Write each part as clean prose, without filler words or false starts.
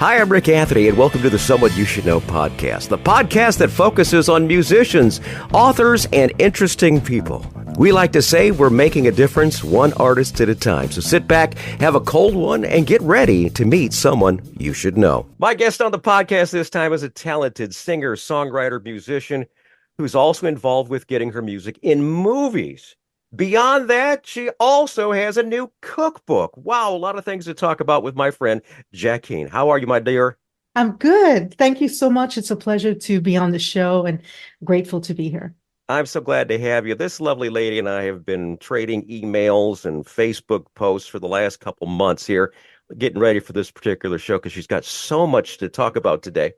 Hi, I'm Rick Anthony, and welcome to the Someone You Should Know podcast, the podcast that focuses on musicians, authors, and interesting people. We like to say we're making a difference one artist at a time. So sit back, have a cold one, and get ready to meet someone you should know. My guest on the podcast this time is a talented singer, songwriter, musician who's also involved with getting her music in movies. Beyond that, she also has a new cookbook. Wow, a lot of things to talk about with my friend Jacqine. How are you, my dear? I'm good. Thank you so much. It's a pleasure to be on the show and grateful to be here. I'm so glad to have you. This lovely lady and I have been trading emails and Facebook posts for the last couple months here, getting ready for this particular show because she's got so much to talk about today.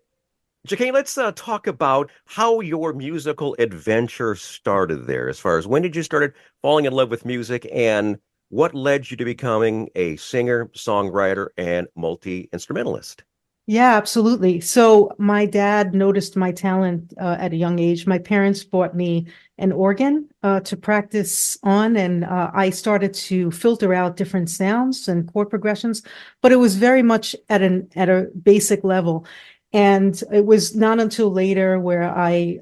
Jacqine, let's talk about how your musical adventure started there. As far as when did you start falling in love with music and what led you to becoming a singer, songwriter, and multi-instrumentalist? Yeah, absolutely. So my dad noticed my talent at a young age. My parents bought me an organ to practice on, and I started to filter out different sounds and chord progressions, but it was very much at a basic level. And it was not until later where I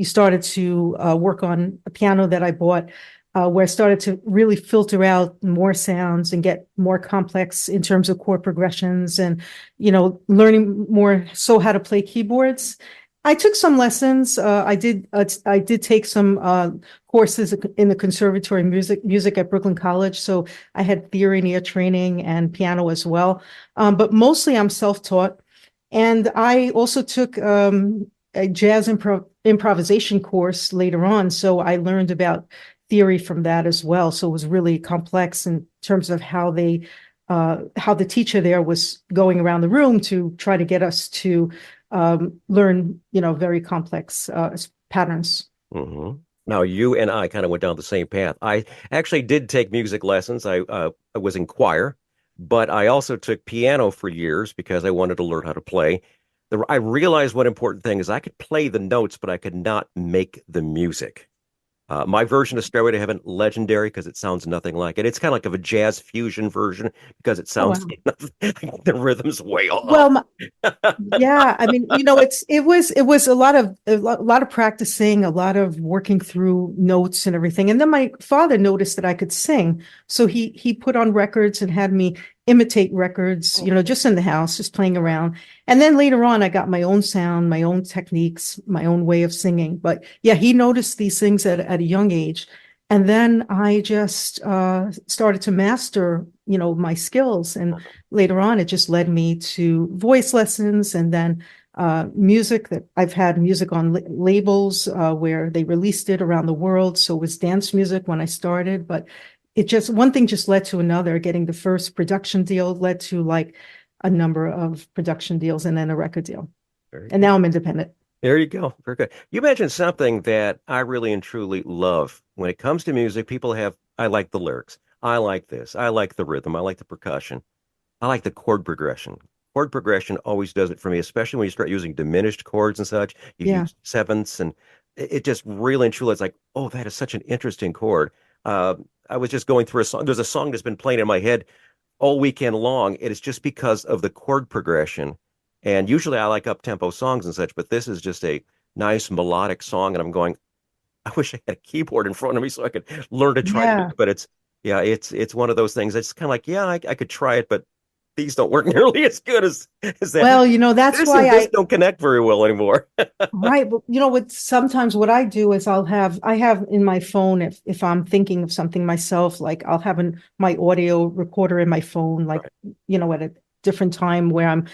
started to work on a piano that I bought, where I started to really filter out more sounds and get more complex in terms of chord progressions and, learning more so how to play keyboards. I took some lessons. I did take some courses in the conservatory music at Brooklyn College. So I had theory and ear training and piano as well. But mostly I'm self-taught. And I also took a jazz improvisation course later on. So I learned about theory from that as well. So it was really complex in terms of how the teacher there was going around the room to try to get us to learn, very complex patterns. Mm-hmm. Now, you and I kind of went down the same path. I actually did take music lessons. I was in choir, but I also took piano for years because I wanted to learn how to play. I realized one important thing is I could play the notes, but I could not make the music. My version of Stairway to Heaven, legendary because it sounds nothing like it. It's kind of like of a jazz fusion version because it Oh, sounds wow. the rhythm's way off. Well, yeah, I mean, it was a lot of practicing, a lot of working through notes and everything. And then my father noticed that I could sing, so he put on records and had me imitate records, just in the house, just playing around. And then later on, I got my own sound, my own techniques, my own way of singing. But yeah, he noticed these things at a young age. And then I just started to master, my skills. And later on, it just led me to voice lessons and then music. That I've had music on labels where they released it around the world. So it was dance music when I started, but one thing just led to another. Getting the first production deal led to like a number of production deals and then a record deal. Very And good. now I'm independent. There you go. Very good. You mentioned something that I really and truly love. When it comes to music, I like the lyrics. I like this. I like the rhythm. I like the percussion. I like the chord progression. Chord progression always does it for me, especially when you start using diminished chords and such. You Yeah. use sevenths, and it just really and truly, it's like, oh, that is such an interesting chord. Uh, I was just going through a song. There's a song that's been playing in my head all weekend long. It is just because of the chord progression. And usually I like up-tempo songs and such, but this is just a nice melodic song. And I'm going, I wish I had a keyboard in front of me so I could learn to try to do Yeah. it. But it's one of those things. It's kind of like, yeah, I could try it, but these don't work nearly as good as that. Well, that's This why and this don't connect very well anymore. right. But sometimes what I do is I have in my phone, if I'm thinking of something myself, like I'll have my audio recorder in my phone, like, Right. at a different time where I'm,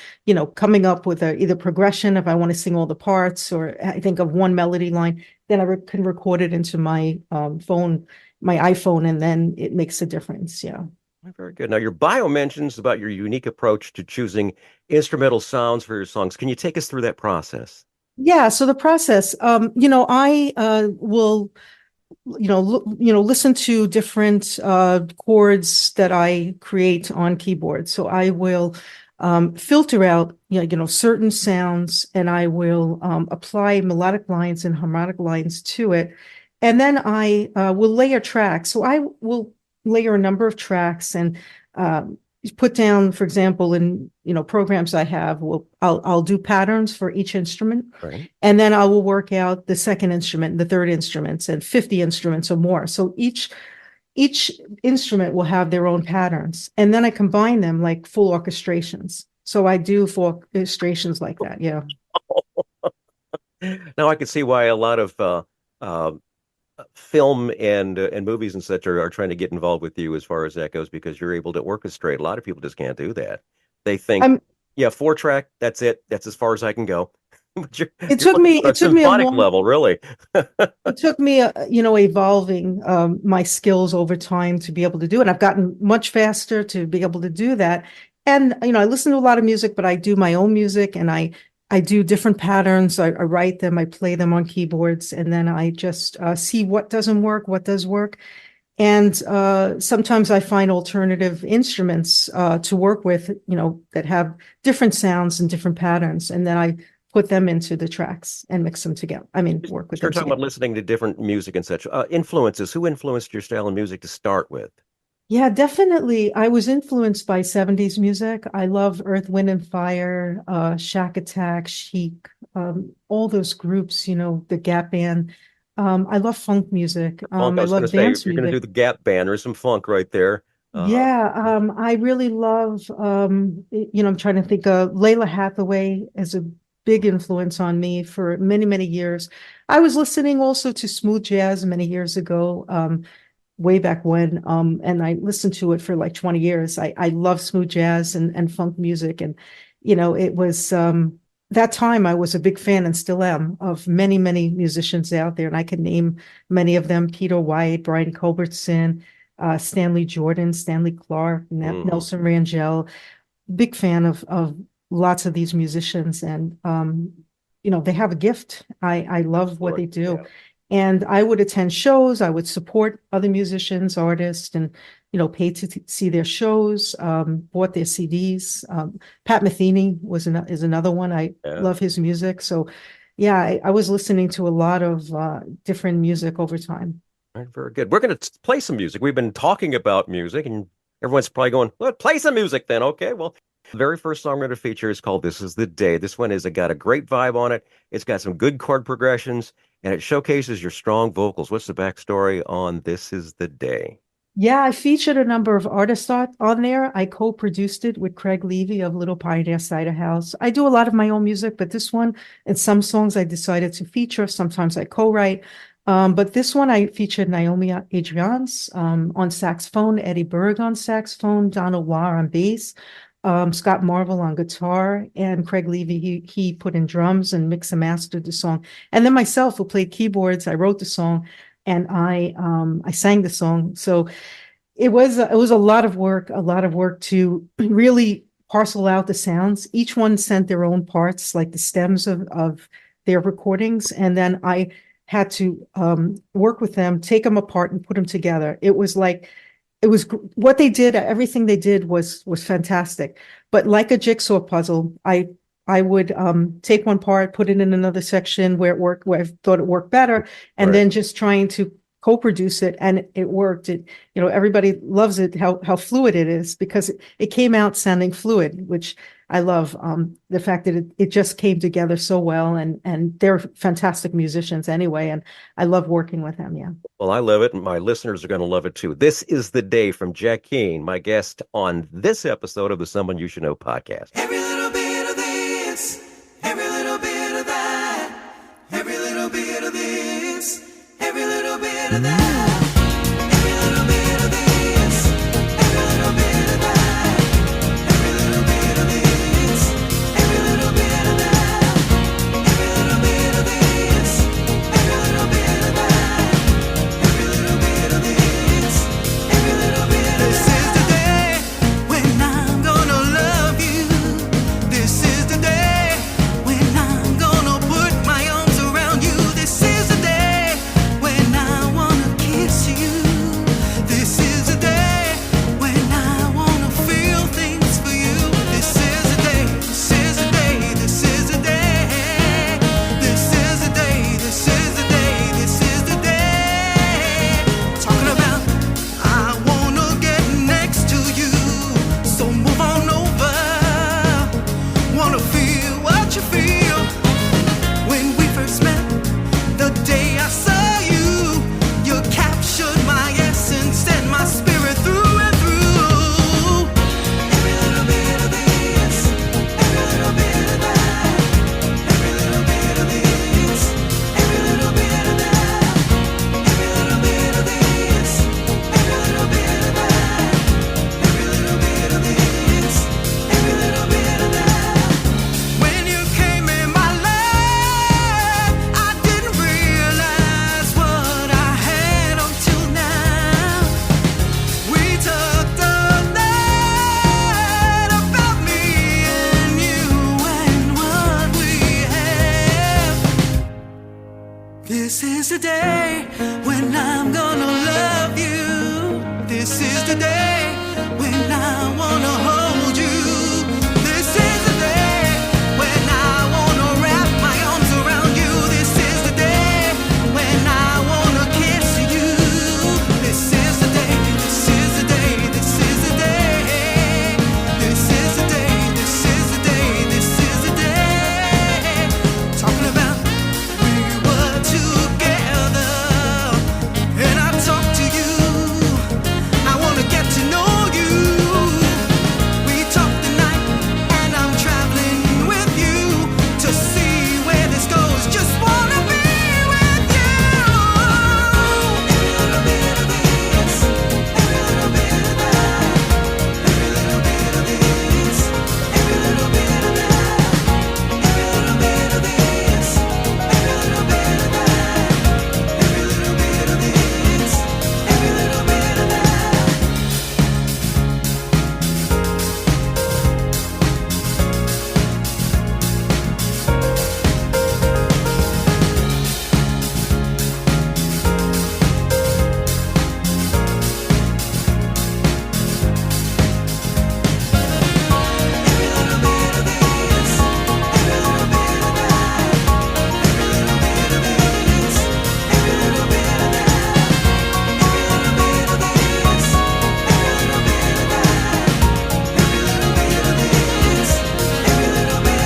coming up with either progression if I want to sing all the parts, or I think of one melody line, then I can record it into my phone, my iPhone, and then it makes a difference. Yeah. Very good. Now, your bio mentions about your unique approach to choosing instrumental sounds for your songs. Can you take us through that process? Yeah, so the process, I will, listen to different chords that I create on keyboard. So I will filter out, certain sounds, and I will apply melodic lines and harmonic lines to it, and then I will layer tracks. So I will layer a number of tracks, and put down, for example, in programs I have, I'll do patterns for each instrument, Right. and then I will work out the second instrument, the third instruments, and 50 instruments or more. So each instrument will have their own patterns, and then I combine them like full orchestrations. So I do full orchestrations like that. Yeah. Now I can see why a lot of uh, film and movies and such are trying to get involved with you as far as that goes, because you're able to orchestrate. A lot of people just can't do that. They think, I'm. yeah, 4 track, that's it. That's as far as I can go. But It you're took looking me. for a It took me a symphonic long. level, really. It took me, evolving my skills over time to be able to do it. I've gotten much faster to be able to do that. And, I listen to a lot of music, but I do my own music, and I do different patterns. I write them, I play them on keyboards, and then I just see what doesn't work, what does work. And sometimes I find alternative instruments to work with, that have different sounds and different patterns. And then I put them into the tracks and mix them together. I mean, work with You're them talking about together. listening to different music and such. Influences. Who influenced your style of music to start with? Yeah, definitely. I was influenced by 70s music. I love Earth, Wind and Fire, Shack Attack, Chic, all those groups, the Gap Band. I love funk music. Funk. I I was going to love say, dance if you're going to music. do the Gap Band, there's some funk right there. Yeah, I really love, I'm trying to think Layla Hathaway is a big influence on me for many, many years. I was listening also to smooth jazz many years ago, way back when, and I listened to it for like 20 years. I love smooth jazz and funk music. And, it was that time I was a big fan and still am of many, many musicians out there. And I can name many of them: Peter White, Brian Culbertson, Stanley Jordan, Stanley Clark, mhm. Nelson Rangel. Big fan of lots of these musicians, and they have a gift. I love what Lord, they do, yeah. and I would attend shows. I would support other musicians, artists, and pay to see their shows. Bought their CDs. Pat Metheny is another one. I Yeah. love his music. So, yeah, I was listening to a lot of different music over time. All right, very good. We're going to play some music. We've been talking about music, and everyone's probably going, well, play some music then. Okay, well, the very first song we're going to feature is called This Is the Day. This one has got a great vibe on it. It's got some good chord progressions, and it showcases your strong vocals. What's the backstory on This Is the Day? Yeah, I featured a number of artists on there. I co-produced it with Craig Levy of Little Pioneer Cider House. I do a lot of my own music, but this one and some songs I decided to feature. Sometimes I co-write. But this one I featured Naomi Adrians on saxophone, Eddie Berg on saxophone, Donald Warr on bass, Scott Marvel on guitar, and Craig Levy. He put in drums and mixed and mastered the song. And then myself, who played keyboards, I wrote the song, and I sang the song. So it was a lot of work to really parcel out the sounds. Each one sent their own parts, like the stems of their recordings, and then I had to work with them, take them apart, and put them together. What they did. Everything they did was fantastic. But like a jigsaw puzzle, I would take one part, put it in another section where it worked, where I thought it worked better, and Right. then just trying to co-produce it, and it worked. Everybody loves it, how fluid it is, because it came out sounding fluid, which I love. The fact that it just came together so well, and they're fantastic musicians anyway, and I love working with them. Yeah. Well, I love it, and my listeners are going to love it too. This is the Day from Jacqine, my guest on this episode of the Someone You Should Know podcast. Every little bit of this, every little bit of that, every little bit of this, every little bit of that, every little bit of this, every little bit of that, every little bit of this, every little bit of that, every little bit of this, every little bit of that, every little bit of this, every little bit of that. This is the day when I'm gonna love you. the day when I'm gonna love you. This is the day when I wanna hold you. This is the day when I wanna wrap my arms around you. This is the day when I wanna kiss you. This is the day, this is the day, this is the day. This is the day, this is the day, this is the day. Talking about we were together and I talked to you. I wanna get to know you. We talked the night and I'm traveling with you to see where this goes. Just wanna be with you. Every little bit of this, every little bit of that, every little bit of this, every little bit of that, every little bit of this, every little bit of that, every little bit of this, every little bit of that. Every little bit of this, every little bit of that, every little bit of this, every little bit of that, every little bit of this, every little bit of that, every little bit of this, every little bit of that.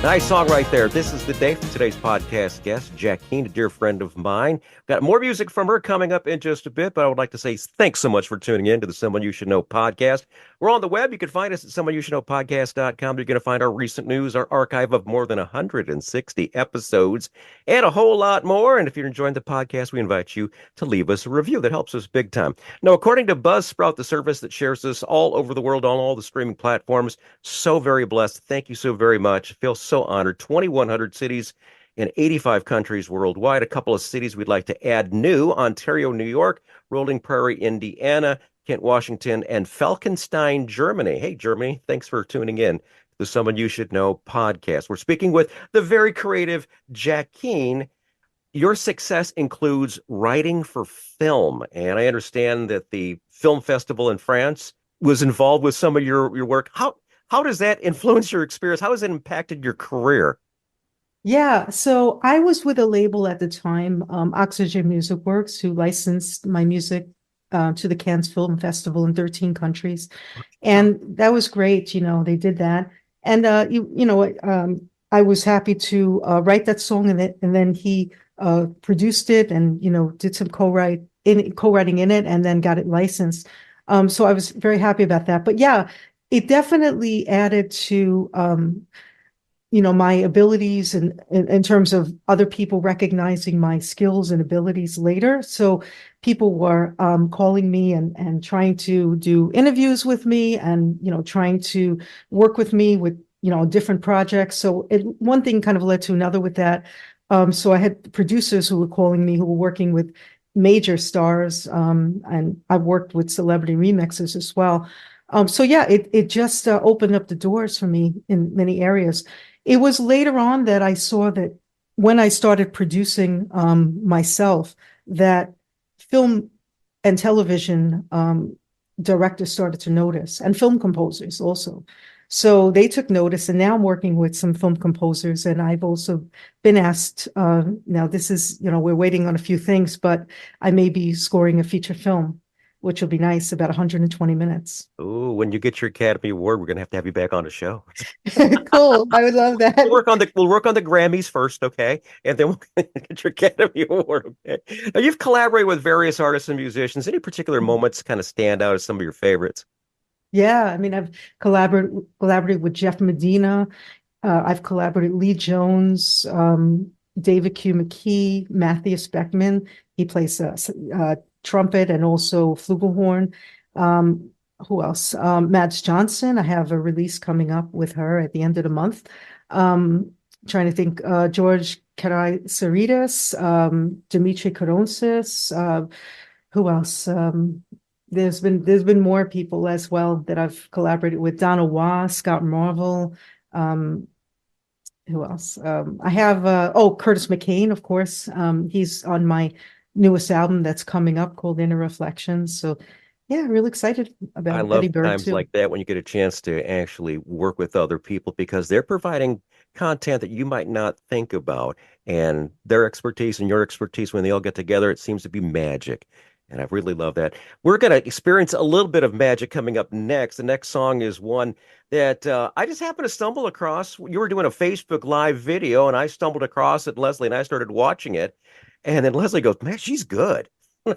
Nice song right there. This is the day for today's podcast guest, Jacqine, a dear friend of mine. Got more music from her coming up in just a bit, but I would like to say thanks so much for tuning in to the Someone You Should Know podcast. We're on the web. You can find us at someoneyoushouldknowpodcast.com. You're going to find our recent news, our archive of more than 160 episodes, and a whole lot more. And if you're enjoying the podcast, we invite you to leave us a review. That helps us big time. Now, according to Buzzsprout, the service that shares us all over the world on all the streaming platforms, so very blessed. Thank you so very much. I feel so honored. 2,100 cities in 85 countries worldwide. A couple of cities we'd like to add new: Ontario, New York, Rolling Prairie, Indiana, Kent, Washington, and Falkenstein, Germany. Hey, Germany, thanks for tuning in to the Someone You Should Know podcast. We're speaking with the very creative Jacqine. Your success includes writing for film, and I understand that the film festival in France was involved with some of your work. How does that influence your experience? How has it impacted your career? Yeah, so I was with a label at the time, Oxygen Music Works, who licensed my music to the Cannes Film Festival in 13 countries. And that was great, they did that. And I was happy to write that song, and then he produced it and did some co-writing in it, and then got it licensed. So I was very happy about that. But yeah, it definitely added to my abilities and in terms of other people recognizing my skills and abilities later. So people were calling me and trying to do interviews with me, and trying to work with me with different projects. So one thing kind of led to another with that. So I had producers who were calling me, who were working with major stars, and I worked with celebrity remixers as well. So yeah, it just opened up the doors for me in many areas. It was later on that I saw that when I started producing myself, that film and television directors started to notice, and film composers also. So they took notice, and now I'm working with some film composers, and I've also been asked, now this is, we're waiting on a few things, but I may be scoring a feature film, which will be nice, about 120 minutes. Oh, when you get your Academy Award, we're gonna have you back on the show. Cool. I would love that. We'll work on the Grammys first, okay? And then we'll get your Academy Award, okay? Now, you've collaborated with various artists and musicians. Any particular moments kind of stand out as some of your favorites? Yeah, I mean, I've collaborated with Jeff Medina. I've collaborated with Lee Jones, David Q. McKee, Matthias Beckman. He plays trumpet and also flugelhorn. Who else? Mads Johnson. I have a release coming up with her at the end of the month. Trying to think. George Karaisarides, Dimitri Karonsis. Who else? There's been more people as well that I've collaborated with. Donna Waugh, Scott Marvel. Who else? I have Curtis McCain, of course. He's on my newest album that's coming up called Inner Reflections. So yeah, really excited I about love Eddie Bird times too. like that when you get a chance to actually work with other people because they're providing content that you might not think about. And their expertise and your expertise, when they all get together, it seems to be magic. And I really love that. We're going to experience a little bit of magic coming up next. The next song is one that I just happened to stumble across. You were doing a Facebook Live video, and I stumbled across it, Leslie, and I started watching it. And then Leslie goes, "Man, she's good."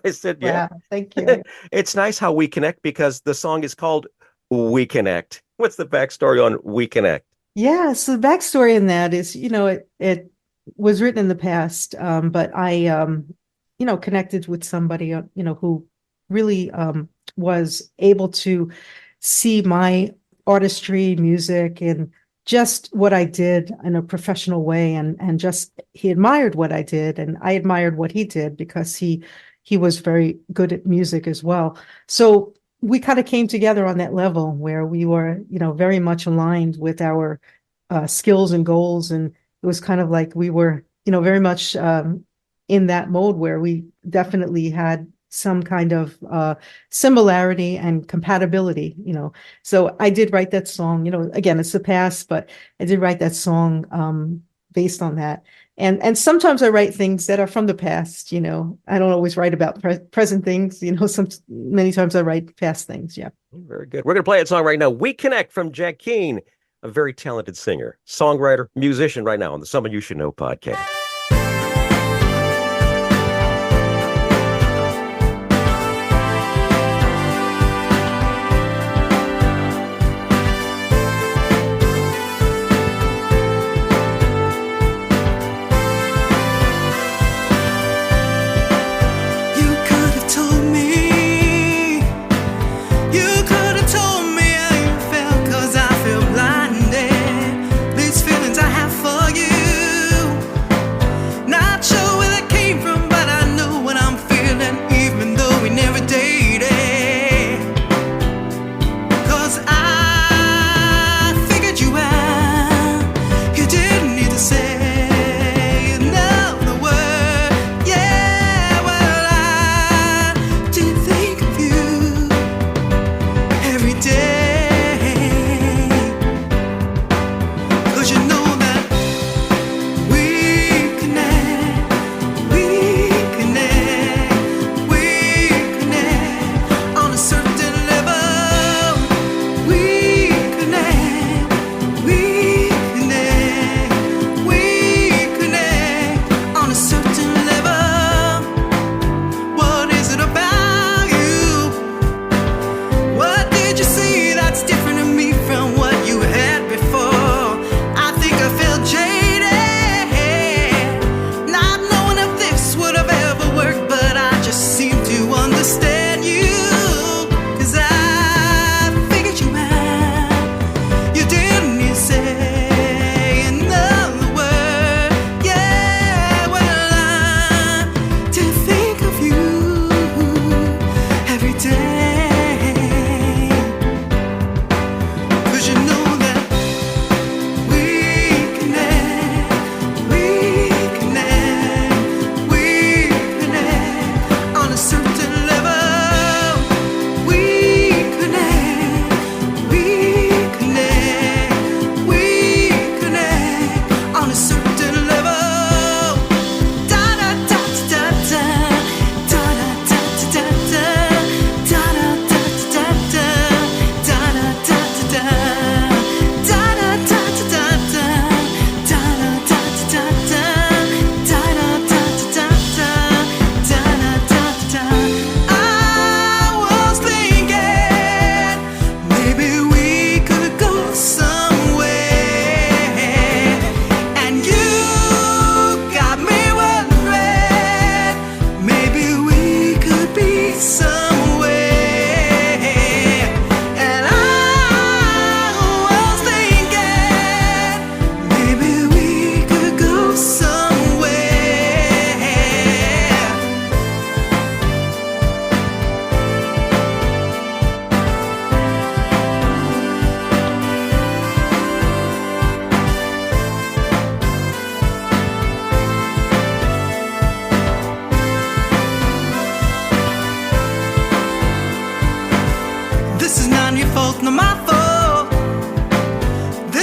I said, "Yeah." Wow, thank you. It's nice how we connect because the song is called We Connect. What's the backstory on We Connect? Yeah, so the backstory in that is, it was written in the past, but I, connected with somebody, who really was able to see my artistry, music, and just what I did in a professional way, and just he admired what I did, and I admired what he did because he was very good at music as well. So we kind of came together on that level where we were, very much aligned with our skills and goals. And it was kind of like we were, very much in that mode where we definitely had some kind of similarity and compatibility, So I did write that song, again, it's the past, but I did write that song based on that. And sometimes I write things that are from the past, I don't always write about present things, many times I write past things. Yeah. Very good. We're going to play that song right now. We Connect from Jacqine, a very talented singer, songwriter, musician right now on the Someone You Should Know podcast. These feelings I have for you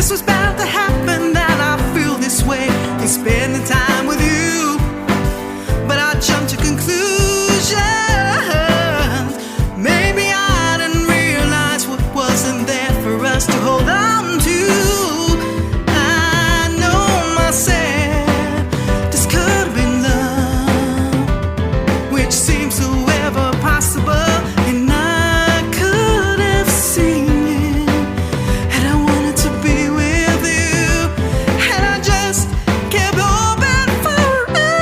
this was bound to happen, that I feel this way in spending time with you. But I jumped to conclusions. Maybe I didn't realize what wasn't there for us to hold on to. I know myself, this could have been love, which seems so ever possible. And I could have seen it, and I wanted to be with you, and I just kept hoping for us.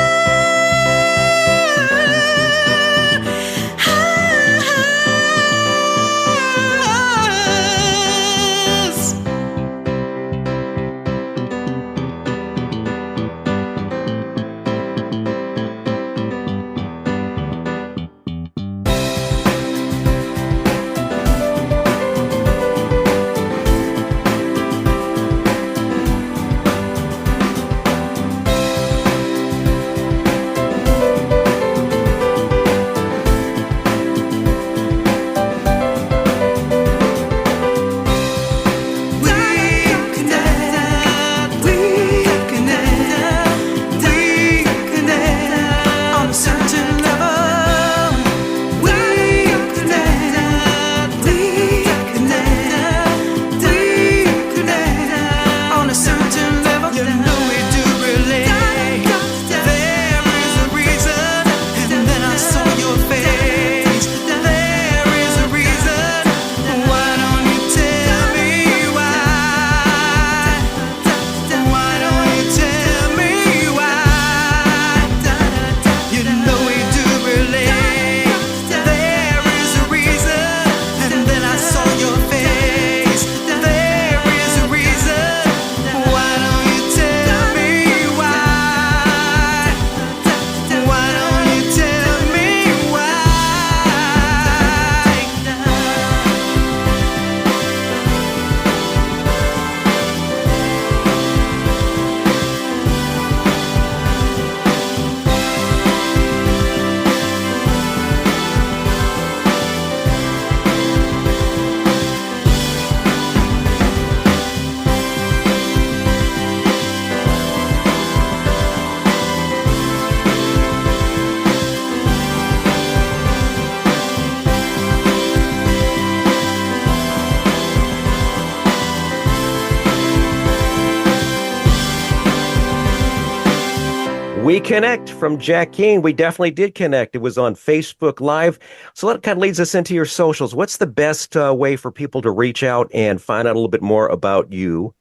We connect from Jacqine. We definitely did connect. It was on Facebook Live. So that kind of leads us into your socials. What's the best way for people to reach out and find out a little bit more about you?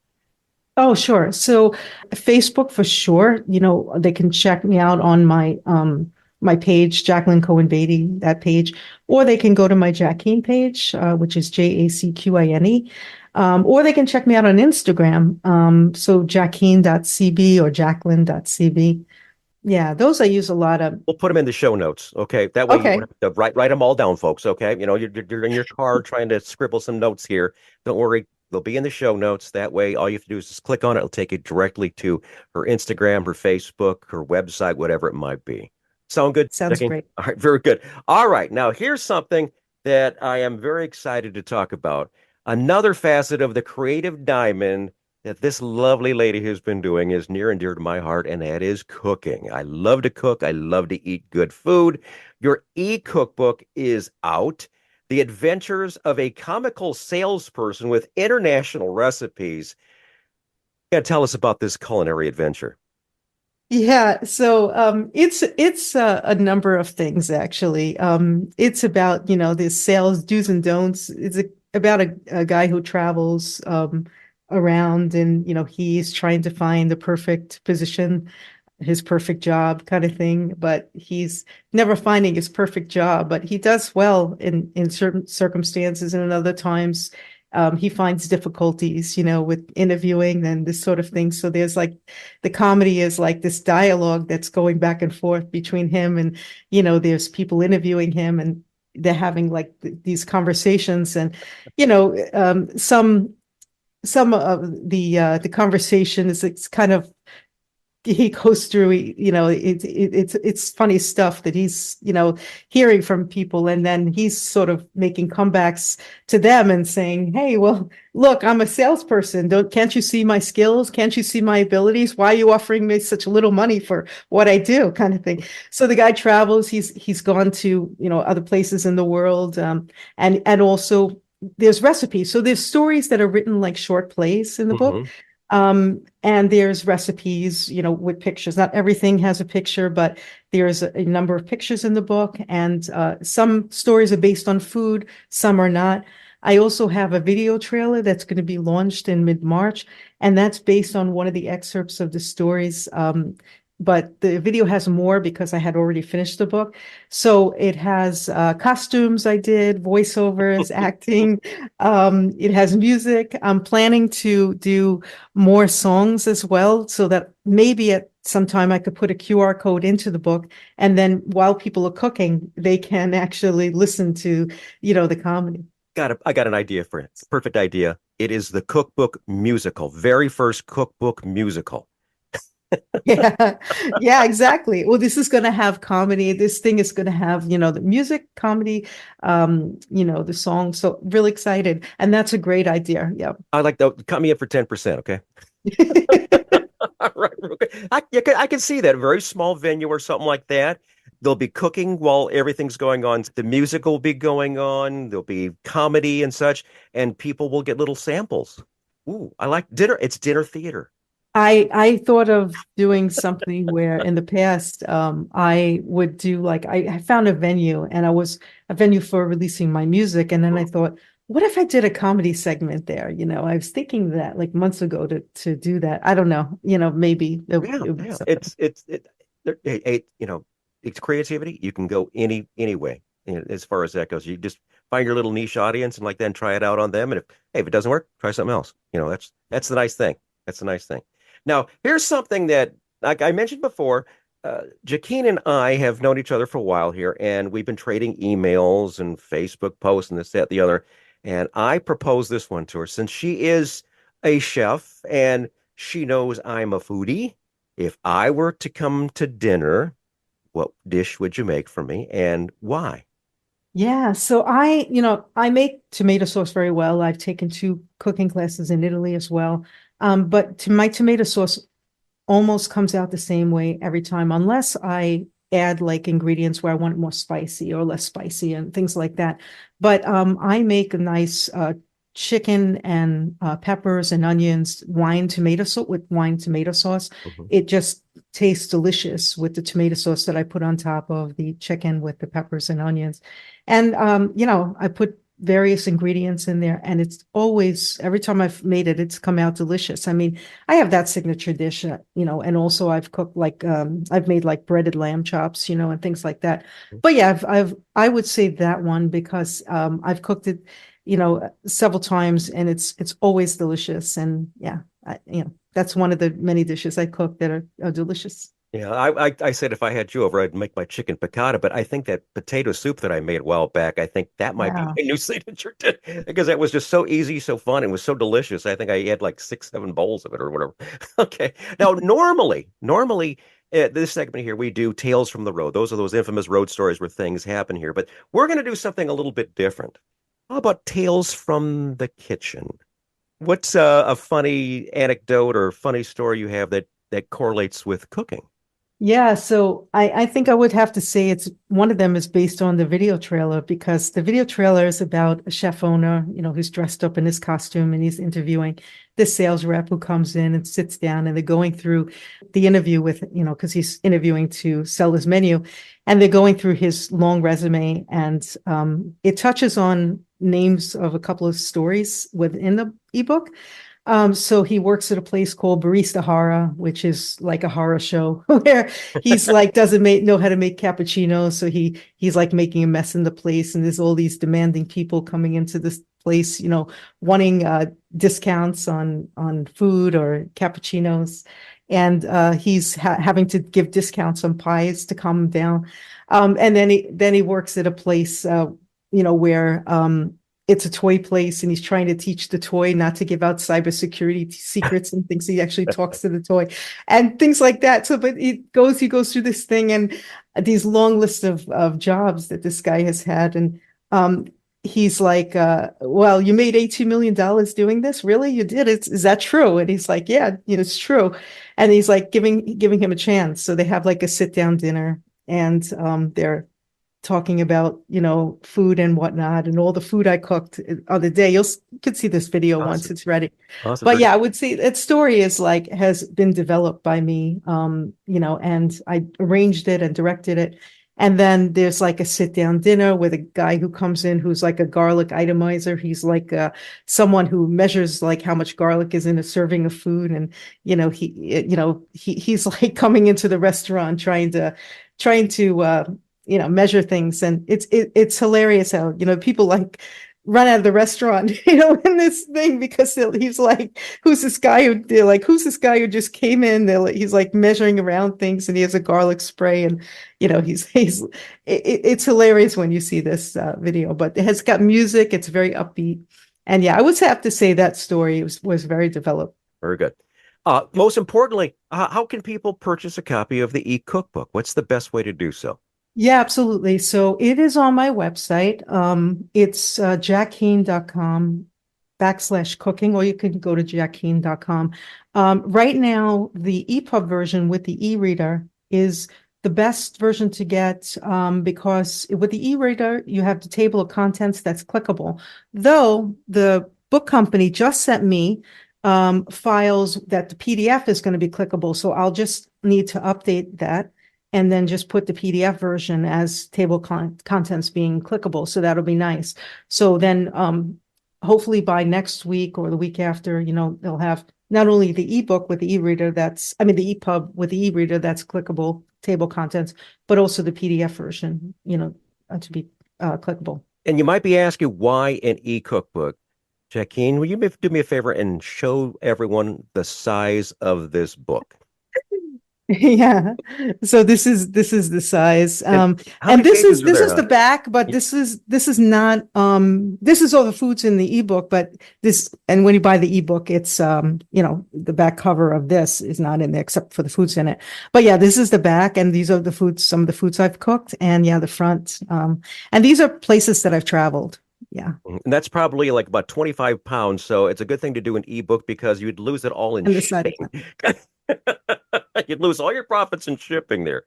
Oh, sure. So Facebook for sure. They can check me out on my page, Jacqueline Cohen Beatty, that page, or they can go to my Jacqine page, which is Jacquine. Or they can check me out on Instagram. So Jacquine.cb or Jacqueline.cb. Yeah, those I use a lot of. We'll put them in the show notes. Okay. That way you Okay. don't have to write them all down, folks. Okay. You're in your car trying to scribble some notes here. Don't worry. They'll be in the show notes. That way, all you have to do is just click on it. It'll take you directly to her Instagram, her Facebook, her website, whatever it might be. Sound good? Sounds Jacqine? great. All right. Very good. All right. Now, here's something that I am very excited to talk about. Another facet of the creative diamond that this lovely lady has been doing is near and dear to my heart, and that is cooking. I love to cook. I love to eat good food. Your e-cookbook is out. The Adventures of a Comical Salesperson with International Recipes. You got to tell us about this culinary adventure. Yeah, so it's a number of things actually. It's about the sales do's and don'ts. It's about a guy who travels around, and he's trying to find the perfect position, his perfect job kind of thing, but he's never finding his perfect job. But he does well in certain circumstances, and in other times he finds difficulties, with interviewing and this sort of thing. So there's like the comedy is like this dialogue that's going back and forth between him and, there's people interviewing him, and they're having like these conversations, and, some of the conversation is it's kind of he goes through, it's funny stuff that he's, hearing from people. And then he's sort of making comebacks to them and saying, hey, well, look, I'm a salesperson. Can't you see my skills? Can't you see my abilities? Why are you offering me such little money for what I do, kind of thing? So the guy travels, he's gone to, other places in the world. And also there's recipes. So there's stories that are written like short plays in the book. Hmm. And there's recipes, with pictures. Not everything has a picture, but there's a number of pictures in the book. And some stories are based on food, some are not. I also have a video trailer that's going to be launched in mid-March, and that's based on one of the excerpts of the stories. But the video has more because I had already finished the book. So it has costumes I did, voiceovers, acting. It has music. I'm planning to do more songs as well, so that maybe at some time I could put a QR code into the book. And then while people are cooking, they can actually listen to, the comedy. I got an idea for it. Perfect idea. It is the cookbook musical, very first cookbook musical. Yeah, yeah, exactly. Well, this is going to have comedy. This thing is going to have, the music, comedy, the song. So really excited. And that's a great idea. Yeah. I like that. Cut me in for 10%, okay? All right. Okay. I can see that. A very small venue or something like that. They'll be cooking while everything's going on. The music will be going on. There'll be comedy and such, and people will get little samples. Ooh, I like dinner. It's dinner theater. I thought of doing something where in the past I would do like I found a venue, and I was a venue for releasing my music, and then I thought, what if I did a comedy segment there? I was thinking that like months ago to do that. I don't know, maybe it Yeah, would be yeah. something. It's creativity. You can go any way, as far as that goes. You just find your little niche audience and then try it out on them. And if it doesn't work, try something else. That's the nice thing. That's the nice thing. Now, here's something that, like I mentioned before, Jacqine and I have known each other for a while here, and we've been trading emails and Facebook posts and this, that, the other. And I proposed this one to her since she is a chef and she knows I'm a foodie. If I were to come to dinner, what dish would you make for me and why? Yeah, so I make tomato sauce very well. I've taken 2 cooking classes in Italy as well. But my tomato sauce almost comes out the same way every time, unless I add like ingredients where I want it more spicy or less spicy and things like that. But I make a nice chicken and peppers and onions, wine tomato sauce. Mhm. It just tastes delicious with the tomato sauce that I put on top of the chicken with the peppers and onions. And I put various ingredients in there, and it's always, every time I've made it, it's come out delicious. I mean, I have that signature dish, and also I've cooked like I've made like breaded lamb chops, and things like that. But yeah, I would say that one because I've cooked it, several times, and it's always delicious. And yeah, that's one of the many dishes I cook that are delicious. Yeah, I said if I had you over, I'd make my chicken piccata, but I think that potato soup that I made a while back, I think that might be Yeah. my new signature dish because that was just so easy, so fun, and was so delicious. I think I had like 6, 7 bowls of it or whatever. Okay. Now, normally, this segment here, we do Tales from the Road. Those are those infamous road stories where things happen here, but we're going to do something a little bit different. How about Tales from the Kitchen? What's a funny anecdote or funny story you have that correlates with cooking? Yeah, so I think I would have to say it's one of them is based on the video trailer, because the video trailer is about a chef owner, who's dressed up in his costume, and he's interviewing this sales rep who comes in and sits down, and they're going through the interview with, because he's interviewing to sell his menu, and they're going through his long resume, and it touches on names of a couple of stories within the ebook. So he works at a place called Barista Horror, which is like a horror show where he's like doesn't know how to make cappuccinos, so he's like making a mess in the place, and there's all these demanding people coming into this place, wanting discounts on food or cappuccinos, and he's having to give discounts on pies to calm him down. And then he works at a place, where it's a toy place and he's trying to teach the toy not to give out cybersecurity secrets and things. He actually talks to the toy and things like that. So, but he goes through this thing and these long lists of jobs that this guy has had. And he's like, well, you made $18 million doing this? Really? You did it? Is that true? And he's like, yeah, it's true. And he's like giving him a chance. So they have like a sit down dinner and they're talking about, food and whatnot and all the food I cooked on the day. You could see this video once it's ready. Awesome. But yeah, I would say that story has been developed by me, and I arranged it and directed it. And then there's like a sit down dinner with a guy who comes in who's like a garlic itemizer. He's like someone who measures like how much garlic is in a serving of food. And, he's like coming into the restaurant trying to measure things. And it's hilarious how, people like run out of the restaurant, in this thing, because he's like, who's this guy who just came in? He's like measuring around things and he has a garlic spray and, it's hilarious when you see this video, but it has got music. It's very upbeat. And yeah, I would have to say that story was very developed. Very good. Most importantly, how can people purchase a copy of the e-cookbook? What's the best way to do so? Yeah, absolutely. So it is on my website. It's jacqine.com/cooking, or you can go to jacqine.com. Right now, the EPUB version with the e-reader is the best version to get because with the e-reader, you have the table of contents that's clickable. Though the book company just sent me files that the PDF is going to be clickable. So I'll just need to update that and then just put the PDF version as table contents being clickable. So that'll be nice. So then hopefully by next week or the week after, they'll have not only the ebook with the e-reader the EPUB with the e-reader that's clickable table contents, but also the PDF version, to be clickable. And you might be asking why an e-cookbook. Jacqine, will you do me a favor and show everyone the size of this book? Yeah. So this is the size. And this is the back, but this is not this is all the foods in the ebook, but and when you buy the ebook, it's the back cover of this is not in there except for the foods in it. But yeah, this is the back and these are the foods, some of the foods I've cooked, and yeah, the front. And these are places that I've traveled. Yeah. And that's probably like about 25 pounds. So it's a good thing to do an ebook because you'd lose it all in shipping. You'd lose all your profits in shipping there.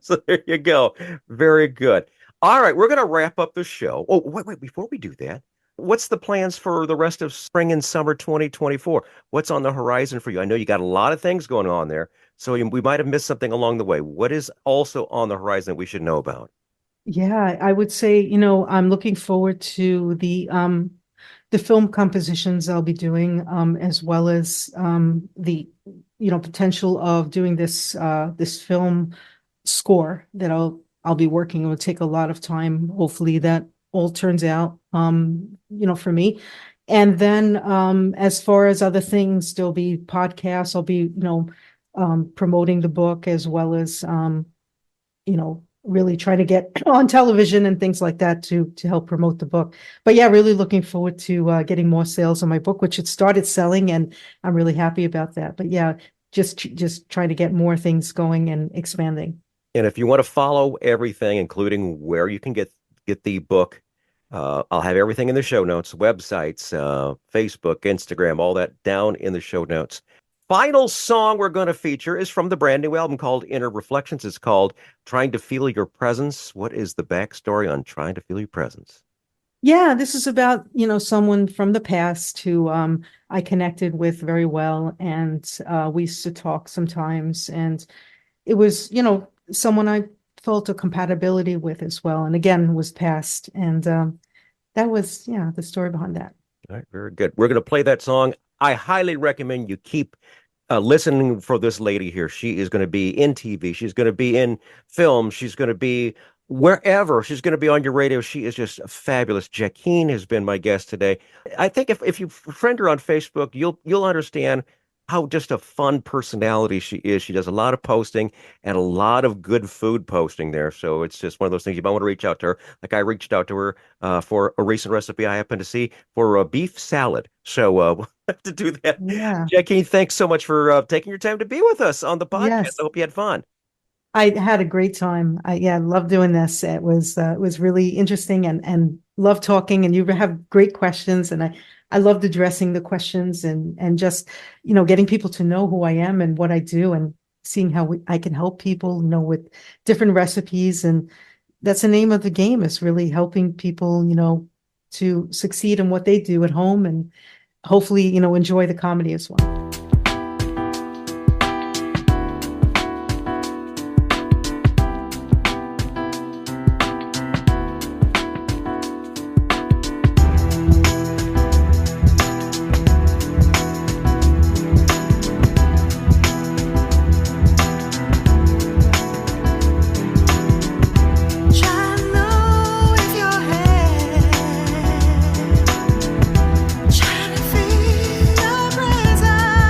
So there you go. Very good. All right, we're going to wrap up the show. Oh, wait, before we do that, what's the plans for the rest of spring and summer 2024? What's on the horizon for you? I know you got a lot of things going on there, so we might have missed something along the way. What is also on the horizon we should know about? Yeah, I would say, I'm looking forward to the film compositions I'll be doing, as well as the potential of doing this film score that I'll be working. It will take a lot of time. Hopefully that all turns out for me. And then as far as other things, there'll be podcasts. I'll be promoting the book as well as really trying to get on television and things like that to help promote the book. But yeah, really looking forward to getting more sales on my book, which it started selling, and I'm really happy about that. But yeah, just trying to get more things going and expanding. And if you want to follow everything, including where you can get the book, I'll have everything in the show notes, websites, Facebook, Instagram, all that down in the show notes. Final song we're going to feature is from the brand new album called Inner Reflections. It's called Trying to Feel Your Presence. What is the backstory on Trying to Feel Your Presence? Yeah, this is about, someone from the past who I connected with very well. And we used to talk sometimes. And it was, someone I felt a compatibility with as well. And again, was past. And that was, the story behind that. All right, very good. We're going to play that song. I highly recommend you keep listening for this lady here. She is going to be in TV. She's going to be in film. She's going to be wherever. She's going to be on your radio. She is just fabulous. Jacqine has been my guest today. I think if you friend her on Facebook, you'll understand how just a fun personality she is. She does a lot of posting and a lot of good food posting there. So it's just one of those things you might want to reach out to her. Like I reached out to her for a recent recipe I happened to see for a beef salad. So we'll have to do that. Yeah. Jacqine, thanks so much for taking your time to be with us on the podcast. I Yes. hope you had fun. I had a great time. I love doing this. It was really interesting and love talking, and you have great questions, and I loved addressing the questions and just, getting people to know who I am and what I do, and seeing how I can help people, with different recipes. And that's the name of the game, is really helping people, to succeed in what they do at home, and hopefully, enjoy the comedy as well. Try to know if your head, trying to feel your presence.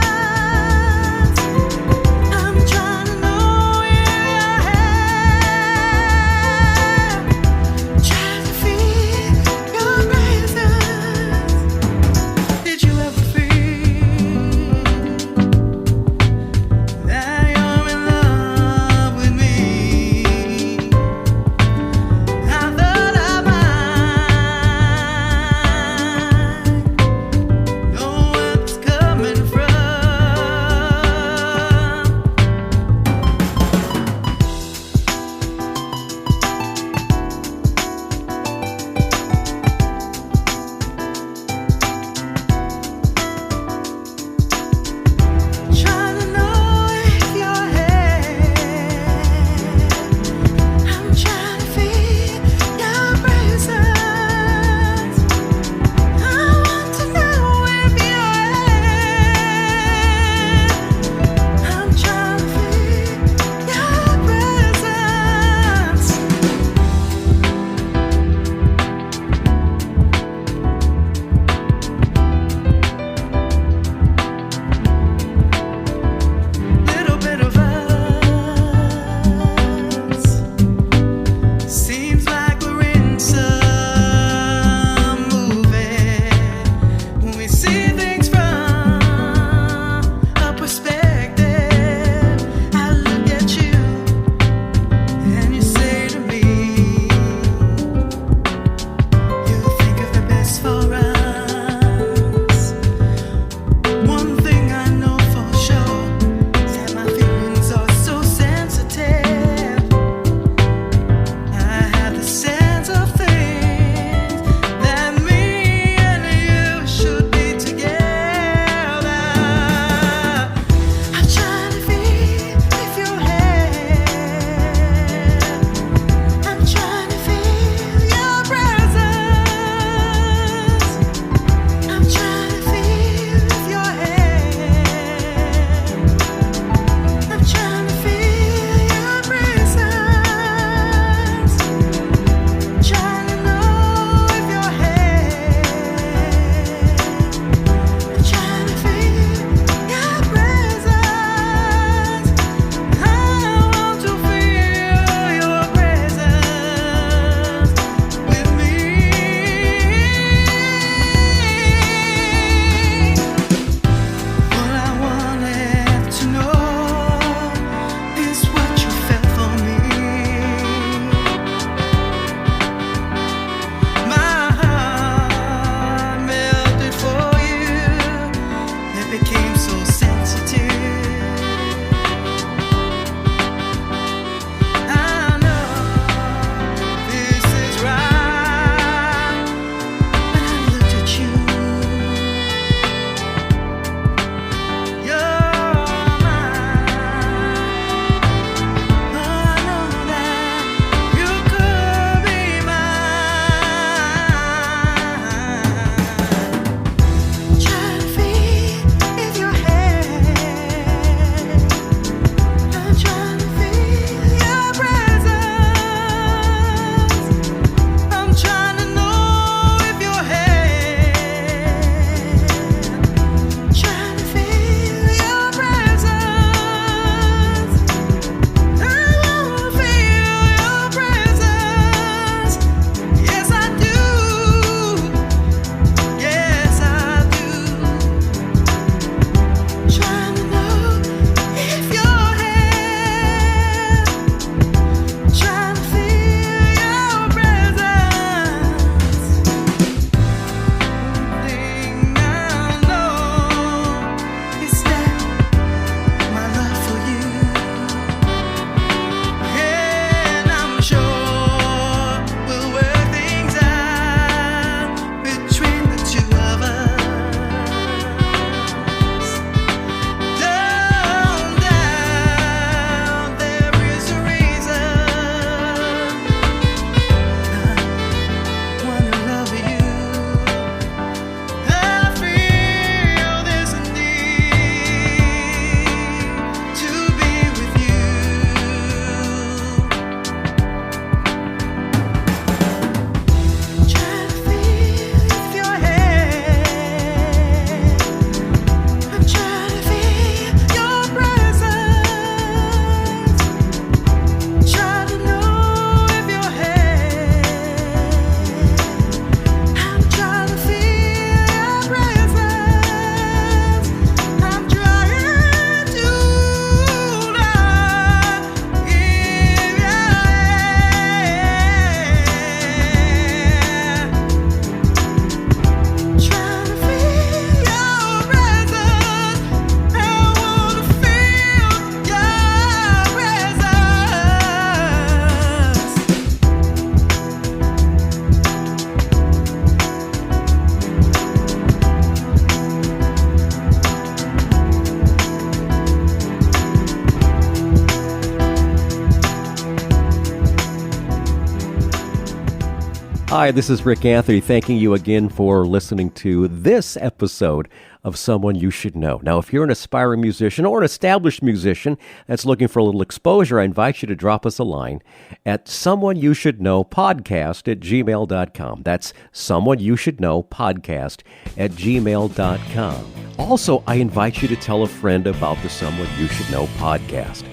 Hi, this is Rick Anthony, thanking you again for listening to this episode of Someone You Should Know. Now, if you're an aspiring musician or an established musician that's looking for a little exposure, I invite you to drop us a line at someoneyoushouldknowpodcast@gmail.com. That's someoneyoushouldknowpodcast@gmail.com. Also, I invite you to tell a friend about the Someone You Should Know podcast.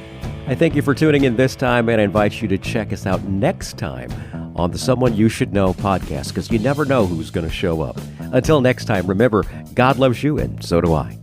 I thank you for tuning in this time, and I invite you to check us out next time on the Someone You Should Know podcast, because you never know who's going to show up. Until next time, remember, God loves you, and so do I.